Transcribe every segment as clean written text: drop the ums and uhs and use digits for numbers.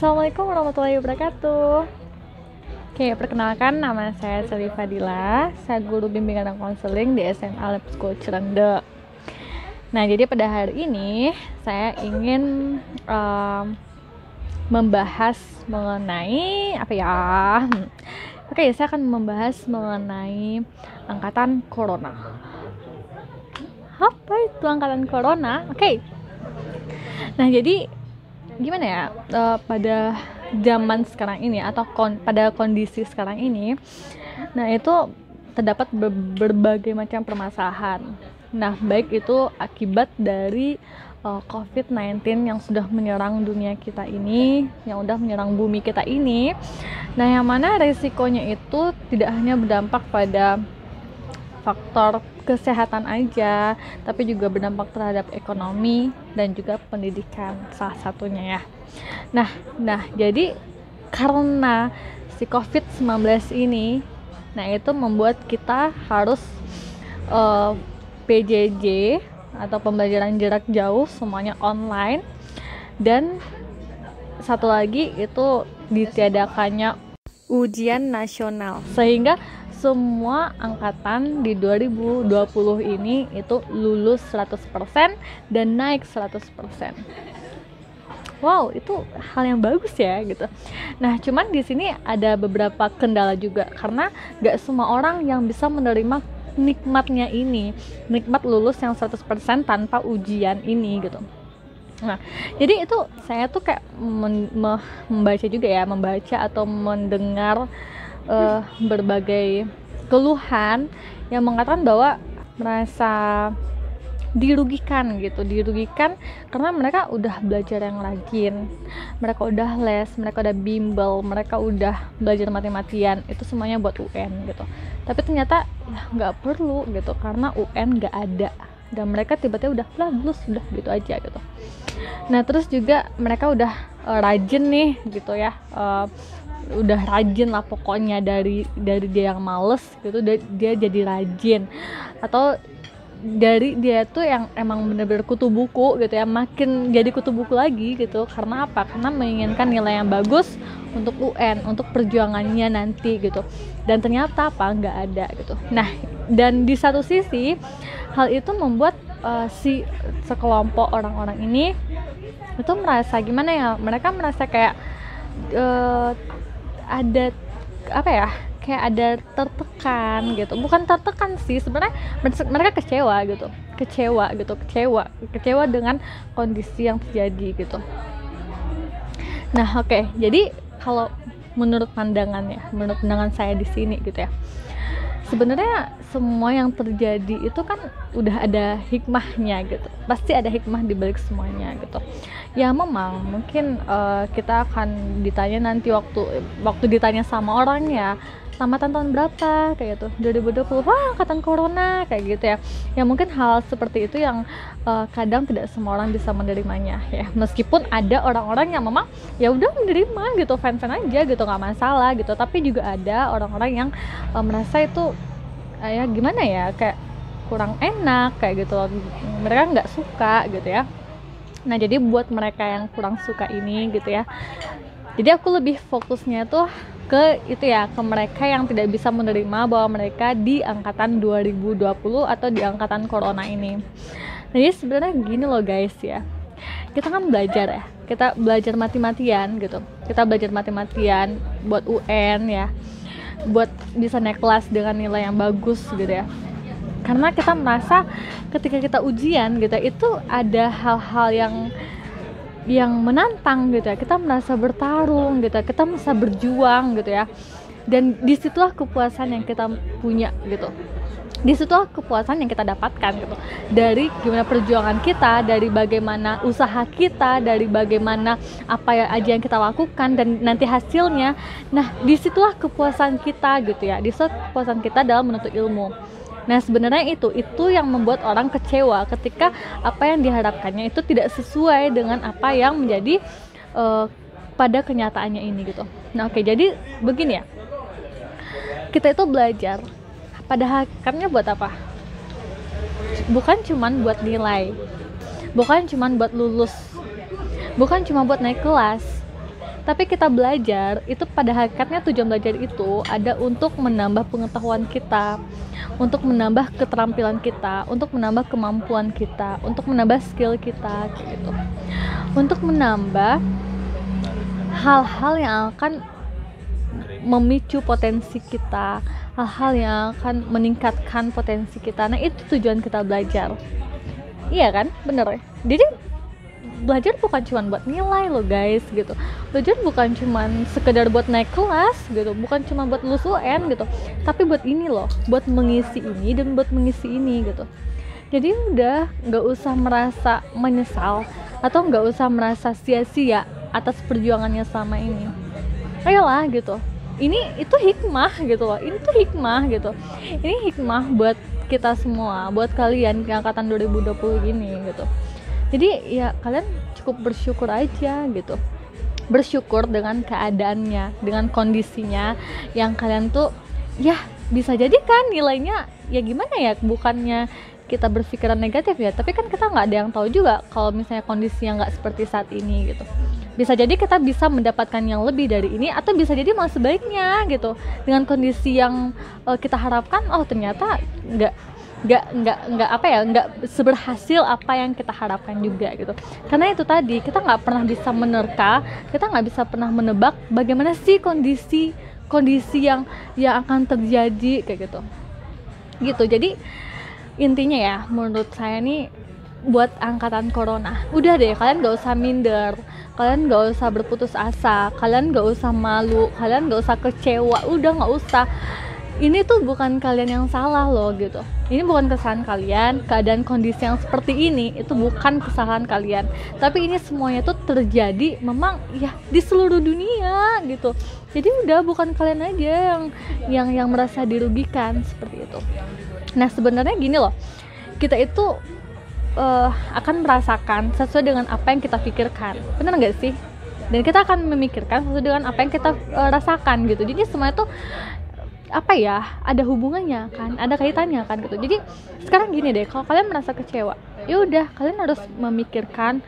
Assalamualaikum warahmatullahi wabarakatuh. Oke, perkenalkan nama saya Sri Fadila. Saya guru bimbingan dan konseling di SMA Lab School Cirende. Nah, jadi pada hari ini saya ingin membahas mengenai apa ya? Oke, saya akan membahas mengenai angkatan corona. Apa itu angkatan corona? Oke. Nah, jadi gimana ya, pada zaman sekarang ini atau pada kondisi sekarang ini, nah itu terdapat berbagai macam permasalahan. Nah, baik itu akibat dari COVID-19 yang sudah menyerang dunia kita ini, yang sudah menyerang bumi kita ini. Nah, yang mana resikonya itu tidak hanya berdampak pada faktor kesehatan aja, tapi juga berdampak terhadap ekonomi dan juga pendidikan salah satunya ya. Nah, jadi karena si COVID-19 ini, nah itu membuat kita harus PJJ atau pembelajaran jarak jauh, semuanya online. Dan satu lagi itu ditiadakannya ujian nasional, sehingga semua angkatan di 2020 ini itu lulus 100% dan naik 100%. Wow, itu hal yang bagus ya gitu. Nah, cuman di sini ada beberapa kendala juga, karena gak semua orang yang bisa menerima nikmatnya ini, nikmat lulus yang 100% tanpa ujian ini gitu. Nah, jadi itu saya tuh kayak membaca juga ya, membaca atau mendengar berbagai keluhan yang mengatakan bahwa merasa dirugikan karena mereka udah belajar yang rajin, mereka udah les, mereka udah bimbel, mereka udah belajar mati-matian, itu semuanya buat UN gitu. Tapi ternyata ya nggak perlu gitu, karena UN nggak ada dan mereka tiba-tiba udah lulus, udah gitu aja gitu. Nah, terus juga mereka udah rajin nih gitu ya, udah rajin lah pokoknya, dari dia yang males gitu dia jadi rajin, atau dari dia tuh yang emang bener-bener kutu buku gitu ya, makin jadi kutu buku lagi gitu. Karena apa? Karena menginginkan nilai yang bagus untuk UN, untuk perjuangannya nanti gitu. Dan ternyata apa? Nggak ada gitu. Nah, dan di satu sisi hal itu membuat si sekelompok orang-orang ini itu merasa gimana ya, mereka merasa kayak ada apa ya, kayak ada tertekan gitu. Bukan tertekan sih sebenarnya, mereka kecewa dengan kondisi yang terjadi gitu. Nah, oke. Jadi kalau menurut pandangan saya di sini gitu ya, sebenarnya semua yang terjadi itu kan udah ada hikmahnya gitu. Pasti ada hikmah di balik semuanya gitu. Ya memang mungkin kita akan ditanya nanti waktu ditanya sama orangnya, tamatan tahun berapa kayak gitu, 2020, wah angkatan corona kayak gitu ya. Ya mungkin hal seperti itu yang kadang tidak semua orang bisa menerimanya ya. Meskipun ada orang-orang yang memang ya udah menerima gitu, fan-fan aja gitu, nggak masalah gitu. Tapi juga ada orang-orang yang merasa itu ya gimana ya, kayak kurang enak kayak gitu, mereka nggak suka gitu ya. Nah, jadi buat mereka yang kurang suka ini gitu ya, jadi aku lebih fokusnya tuh ke itu ya, ke mereka yang tidak bisa menerima bahwa mereka di angkatan 2020 atau di angkatan corona ini. Jadi sebenarnya gini loh guys ya, kita kan belajar ya, kita belajar mati-matian gitu, kita belajar mati-matian buat UN ya, buat bisa naik kelas dengan nilai yang bagus gitu ya. Karena kita merasa ketika kita ujian gitu, itu ada hal-hal yang menantang gitu ya, kita merasa bertarung gitu ya, kita merasa berjuang gitu ya. Dan disitulah kepuasan yang kita punya gitu, disitulah kepuasan yang kita dapatkan gitu, dari gimana perjuangan kita, dari bagaimana usaha kita, dari bagaimana apa aja yang kita lakukan dan nanti hasilnya. Nah, disitulah kepuasan kita gitu ya, disitulah kepuasan kita dalam menuntut ilmu. Nah, sebenarnya itu yang membuat orang kecewa ketika apa yang diharapkannya itu tidak sesuai dengan apa yang menjadi pada kenyataannya ini gitu. Nah, oke, jadi begini ya, kita itu belajar pada hakikatnya buat apa? Bukan cuman buat nilai, bukan cuman buat lulus, bukan cuma buat naik kelas, Tapi kita belajar itu pada hakikatnya tujuan belajar itu ada untuk menambah pengetahuan kita, untuk menambah keterampilan kita, untuk menambah kemampuan kita, untuk menambah skill kita gitu. Untuk menambah hal-hal yang akan memicu potensi kita, hal-hal yang akan meningkatkan potensi kita. Nah, itu tujuan kita belajar. Iya kan? Bener ya? Jadi belajar bukan cuma buat nilai loh guys gitu. Belajar bukan cuma sekedar buat naik kelas gitu, bukan cuma buat lulus UN gitu, tapi buat ini loh, buat mengisi ini dan buat mengisi ini gitu. Jadi udah nggak usah merasa menyesal atau nggak usah merasa sia-sia atas perjuangannya selama ini. Ayolah gitu, ini itu hikmah gitu loh, ini tuh hikmah gitu, ini hikmah buat kita semua, buat kalian yang angkatan 2020 gini gitu. Jadi ya kalian cukup bersyukur aja gitu, bersyukur dengan keadaannya, dengan kondisinya yang kalian tuh ya bisa jadi kan nilainya ya gimana ya, bukannya kita berpikiran negatif ya, tapi kan kita nggak ada yang tahu juga kalau misalnya kondisinya nggak seperti saat ini gitu. Bisa jadi kita bisa mendapatkan yang lebih dari ini, atau bisa jadi malah sebaiknya gitu, dengan kondisi yang kita harapkan, oh ternyata nggak seberhasil apa yang kita harapkan juga gitu. Karena itu tadi, kita nggak pernah bisa menerka, kita nggak bisa pernah menebak bagaimana sih kondisi yang akan terjadi kayak gitu. Jadi intinya ya, menurut saya nih, buat angkatan corona, udah deh, kalian gak usah minder, kalian gak usah berputus asa, kalian gak usah malu, kalian gak usah kecewa, udah gak usah. Ini tuh bukan kalian yang salah loh gitu, ini bukan kesalahan kalian. Keadaan kondisi yang seperti ini itu bukan kesalahan kalian, tapi ini semuanya tuh terjadi memang ya di seluruh dunia gitu. Jadi udah bukan kalian aja yang merasa dirugikan seperti itu. Nah sebenarnya gini loh, kita itu akan merasakan sesuai dengan apa yang kita pikirkan, benar nggak sih? Dan kita akan memikirkan sesuai dengan apa yang kita rasakan gitu. Jadi semuanya tuh apa ya, ada hubungannya kan, ada kaitannya kan gitu. Jadi sekarang gini deh, kalau kalian merasa kecewa, ya udah kalian harus memikirkan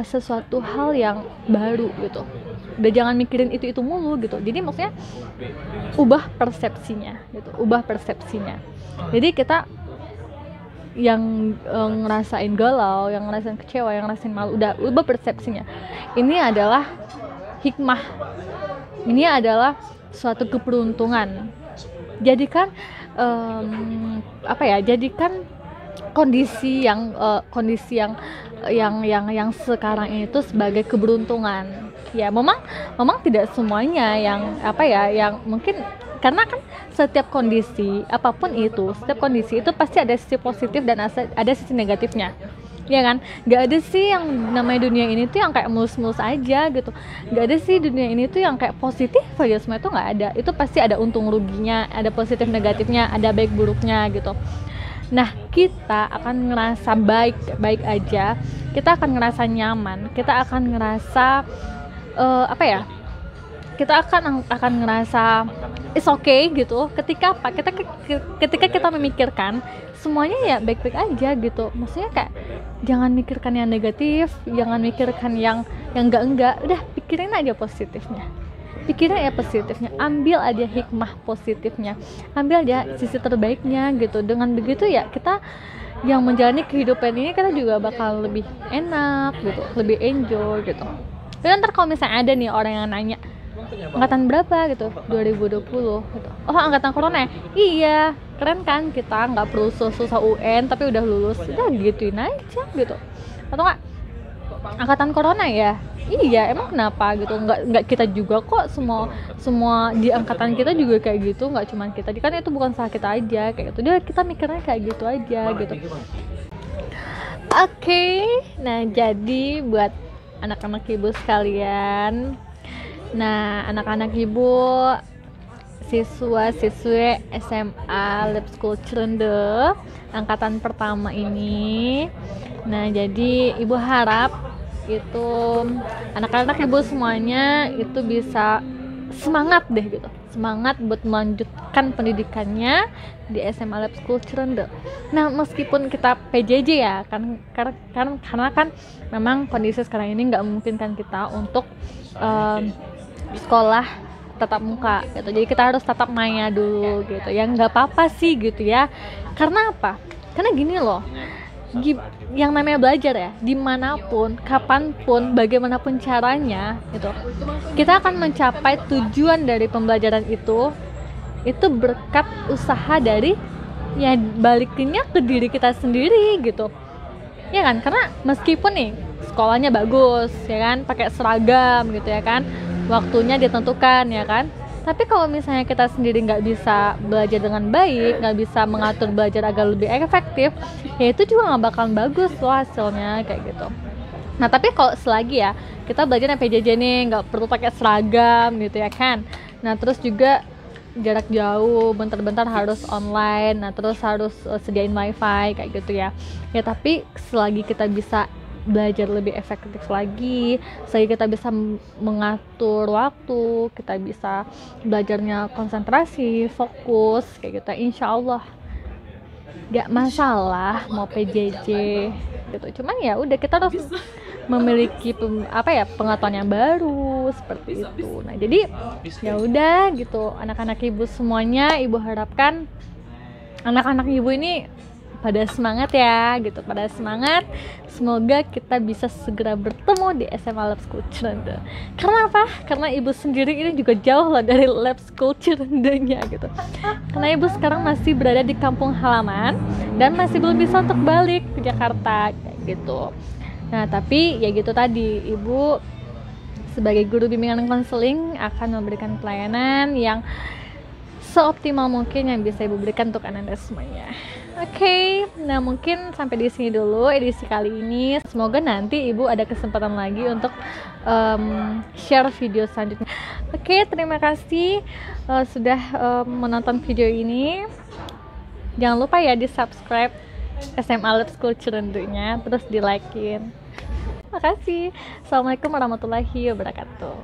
sesuatu hal yang baru gitu. Udah jangan mikirin itu mulu gitu. Jadi maksudnya ubah persepsinya gitu, ubah persepsinya. Jadi kita yang ngerasain galau, yang ngerasain kecewa, yang ngerasain malu, udah ubah persepsinya. Ini adalah hikmah, ini adalah suatu keberuntungan. Jadikan jadikan kondisi yang sekarang ini tuh sebagai keberuntungan. Ya memang tidak semuanya yang mungkin, karena kan setiap kondisi apapun itu, setiap kondisi itu pasti ada sisi positif dan ada sisi negatifnya, ya kan? Gak ada sih yang namanya dunia ini tuh yang kayak mulus-mulus aja gitu. Gak ada sih dunia ini tuh yang kayak positif aja, semua itu nggak ada. Itu pasti ada untung ruginya, ada positif negatifnya, ada baik buruknya gitu. Nah kita akan ngerasa baik aja, kita akan ngerasa nyaman, kita akan ngerasa kita akan ngerasa it's okay gitu ketika ketika kita memikirkan semuanya ya baik-baik aja gitu. Maksudnya kayak jangan mikirkan yang negatif, jangan mikirkan yang enggak, udah pikirin aja positifnya, ambil aja hikmah positifnya, ambil aja sisi terbaiknya gitu. Dengan begitu ya kita yang menjalani kehidupan ini kita juga bakal lebih enak gitu, lebih enjoy gitu. Dan ntar kalau misalnya ada nih orang yang nanya, angkatan berapa gitu, 2020 gitu, oh angkatan corona ya? Iya, keren kan, kita nggak perlu susah UN tapi udah lulus, udah gituin aja gitu. Atau nggak, angkatan corona ya? Iya, emang kenapa gitu? Nggak kita juga kok, semua di angkatan kita juga kayak gitu, nggak cuma kita, kan itu bukan salah kita aja kayak gitu. Dia kita mikirnya kayak gitu aja gitu. Oke, nah jadi buat anak-anak ibu sekalian, nah anak-anak ibu, siswa-siswi SMA Lab School Cirende angkatan pertama ini, nah jadi ibu harap itu anak-anak ibu semuanya itu bisa semangat deh gitu, semangat buat melanjutkan pendidikannya di SMA Lab School Cirende. Nah meskipun kita PJJ ya kan, karena kan memang kondisi sekarang ini nggak memungkinkan kita untuk sekolah tatap muka gitu. Jadi kita harus tatap maya dulu gitu. Ya nggak apa-apa sih gitu ya. Karena apa? Karena gini loh, yang namanya belajar ya, dimanapun, kapanpun, bagaimanapun caranya gitu, kita akan mencapai tujuan dari pembelajaran itu berkat usaha dari ya balikinnya ke diri kita sendiri gitu. Ya kan, karena meskipun nih sekolahnya bagus ya kan, pakai seragam gitu ya kan, waktunya ditentukan ya kan, tapi kalau misalnya kita sendiri nggak bisa belajar dengan baik, nggak bisa mengatur belajar agar lebih efektif, ya itu juga nggak bakalan bagus loh hasilnya kayak gitu. Nah tapi kalau selagi ya kita belajar PJJ nih, nggak perlu pakai seragam gitu ya kan, nah terus juga jarak jauh, bentar-bentar harus online, nah terus harus sediain wifi kayak gitu ya. Ya tapi selagi kita bisa belajar lebih efektif lagi, selagi kita bisa mengatur waktu, kita bisa belajarnya konsentrasi, fokus kayak gitu, insya Allah gak masalah mau PJJ gitu. Cuman ya udah, kita harus memiliki pengetahuan yang baru seperti itu. Nah jadi ya udah gitu, anak-anak ibu semuanya, ibu harapkan anak-anak ibu ini pada semangat ya gitu, pada semangat. Semoga kita bisa segera bertemu di SMA Lab School Cirende. Karena apa? Karena ibu sendiri ini juga jauh lah dari Lab School Cirendenya gitu. Karena ibu sekarang masih berada di kampung halaman dan masih belum bisa untuk balik ke Jakarta kayak gitu. Nah tapi ya gitu tadi, ibu sebagai guru bimbingan konseling akan memberikan pelayanan yang seoptimal mungkin yang bisa ibu berikan untuk anak-anak semuanya. Oke, nah mungkin sampai di sini dulu edisi kali ini. Semoga nanti ibu ada kesempatan lagi untuk share video selanjutnya. Oke, terima kasih sudah menonton video ini. Jangan lupa ya di subscribe SMA Lab School Cirendenya, terus di like-in. Makasih. Assalamualaikum warahmatullahi wabarakatuh.